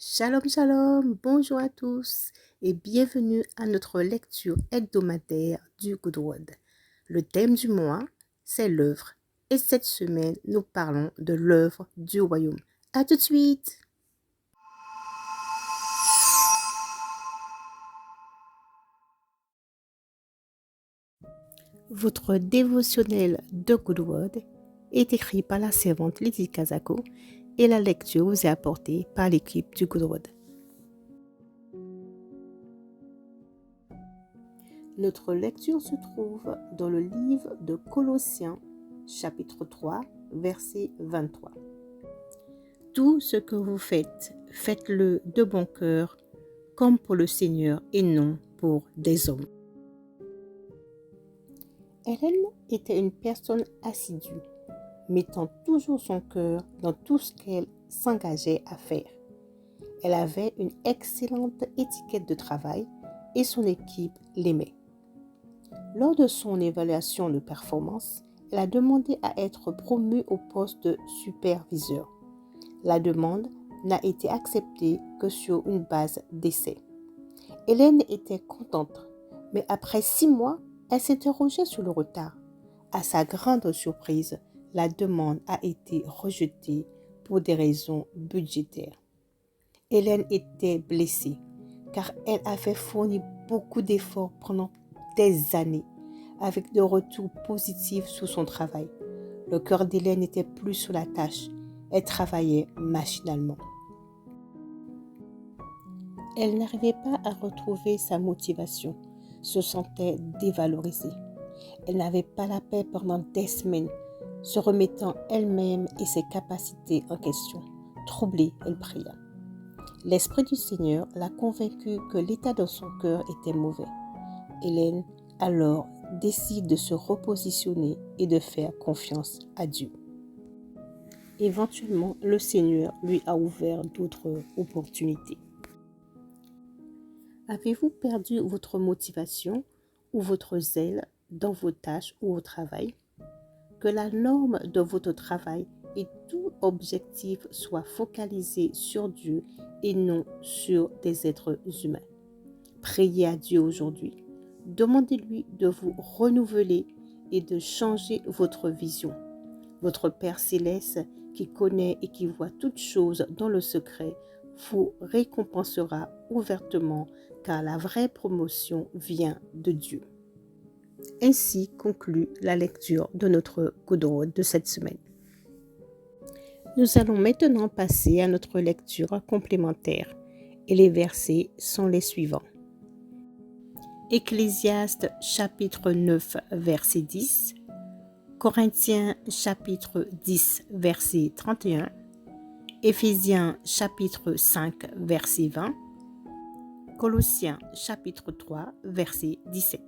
Shalom, shalom, bonjour à tous et bienvenue à notre lecture hebdomadaire du Good Word. Le thème du mois, c'est l'œuvre et cette semaine, nous parlons de l'œuvre du royaume. À tout de suite! Votre dévotionnel de Good Word est écrit par la servante Lydie Kazako et la lecture vous est apportée par l'équipe du Good Word. Notre lecture se trouve dans le livre de Colossiens, chapitre 3, verset 23. Tout ce que vous faites, faites-le de bon cœur, comme pour le Seigneur et non pour des hommes. Hélène était une personne assidue, mettant toujours son cœur dans tout ce qu'elle s'engageait à faire. Elle avait une excellente étiquette de travail et son équipe l'aimait. Lors de son évaluation de performance, elle a demandé à être promue au poste de superviseur. La demande n'a été acceptée que sur une base d'essai. Hélène était contente, mais après 6 mois, elle s'interrogeait sur le retard. À sa grande surprise, la demande a été rejetée pour des raisons budgétaires. Hélène était blessée car elle avait fourni beaucoup d'efforts pendant des années avec de retours positifs sur son travail. Le cœur d'Hélène n'était plus sur la tâche. Elle travaillait machinalement. Elle n'arrivait pas à retrouver sa motivation, se sentait dévalorisée. Elle n'avait pas la paix pendant des semaines, se remettant elle-même et ses capacités en question. Troublée, elle pria. L'Esprit du Seigneur l'a convaincue que l'état de son cœur était mauvais. Hélène, alors, décide de se repositionner et de faire confiance à Dieu. Éventuellement, le Seigneur lui a ouvert d'autres opportunités. Avez-vous perdu votre motivation ou votre zèle dans vos tâches ou au travail? Que la norme de votre travail et tout objectif soit focalisé sur Dieu et non sur des êtres humains. Priez à Dieu aujourd'hui. Demandez-lui de vous renouveler et de changer votre vision. Votre Père céleste, qui connaît et qui voit toutes choses dans le secret, vous récompensera ouvertement car la vraie promotion vient de Dieu. Ainsi conclut la lecture de notre Good Word de cette semaine. Nous allons maintenant passer à notre lecture complémentaire et les versets sont les suivants. Ecclésiaste chapitre 9 verset 10, Corinthiens chapitre 10 verset 31, Éphésiens chapitre 5 verset 20, Colossiens chapitre 3 verset 17.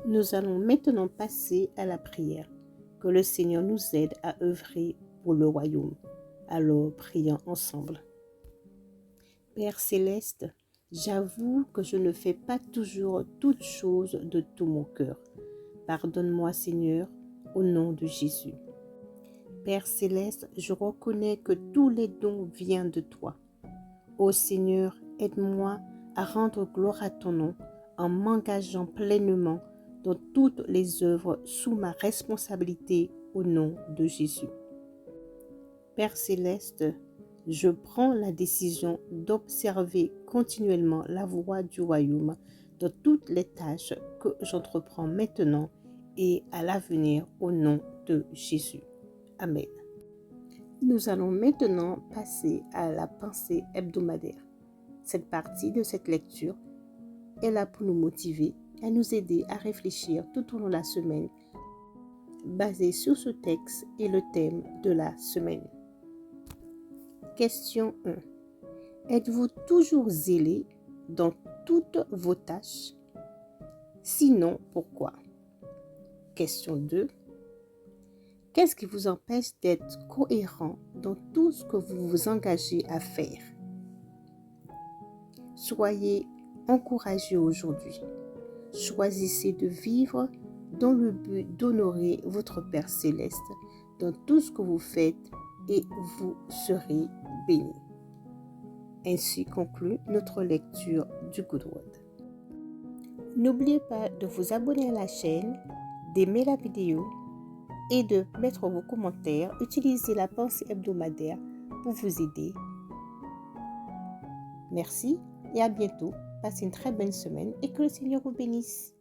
Nous allons maintenant passer à la prière. Que le Seigneur nous aide à œuvrer pour le royaume. Alors prions ensemble. Père céleste, j'avoue que je ne fais pas toujours toutes choses de tout mon cœur. Pardonne-moi Seigneur, au nom de Jésus. Père céleste, je reconnais que tous les dons viennent de toi. Ô Seigneur, aide-moi à rendre gloire à ton nom en m'engageant pleinement dans toutes les œuvres sous ma responsabilité au nom de Jésus. Père céleste, je prends la décision d'observer continuellement la voie du royaume dans toutes les tâches que j'entreprends maintenant et à l'avenir au nom de Jésus. Amen. Nous allons maintenant passer à la pensée hebdomadaire. Cette partie de cette lecture est là pour nous motiver et nous aider à réfléchir tout au long de la semaine, basé sur ce texte et le thème de la semaine. Question 1. Êtes-vous toujours zélé dans toutes vos tâches? Sinon, pourquoi? Question 2. Qu'est-ce qui vous empêche d'être cohérent dans tout ce que vous vous engagez à faire? Soyez encouragés aujourd'hui. Choisissez de vivre dans le but d'honorer votre Père céleste dans tout ce que vous faites et vous serez bénis. Ainsi conclut notre lecture du Good Word. N'oubliez pas de vous abonner à la chaîne, d'aimer la vidéo et de mettre vos commentaires. Utilisez la pensée hebdomadaire pour vous aider. Merci et à bientôt. Passez une très bonne semaine et que le Seigneur vous bénisse.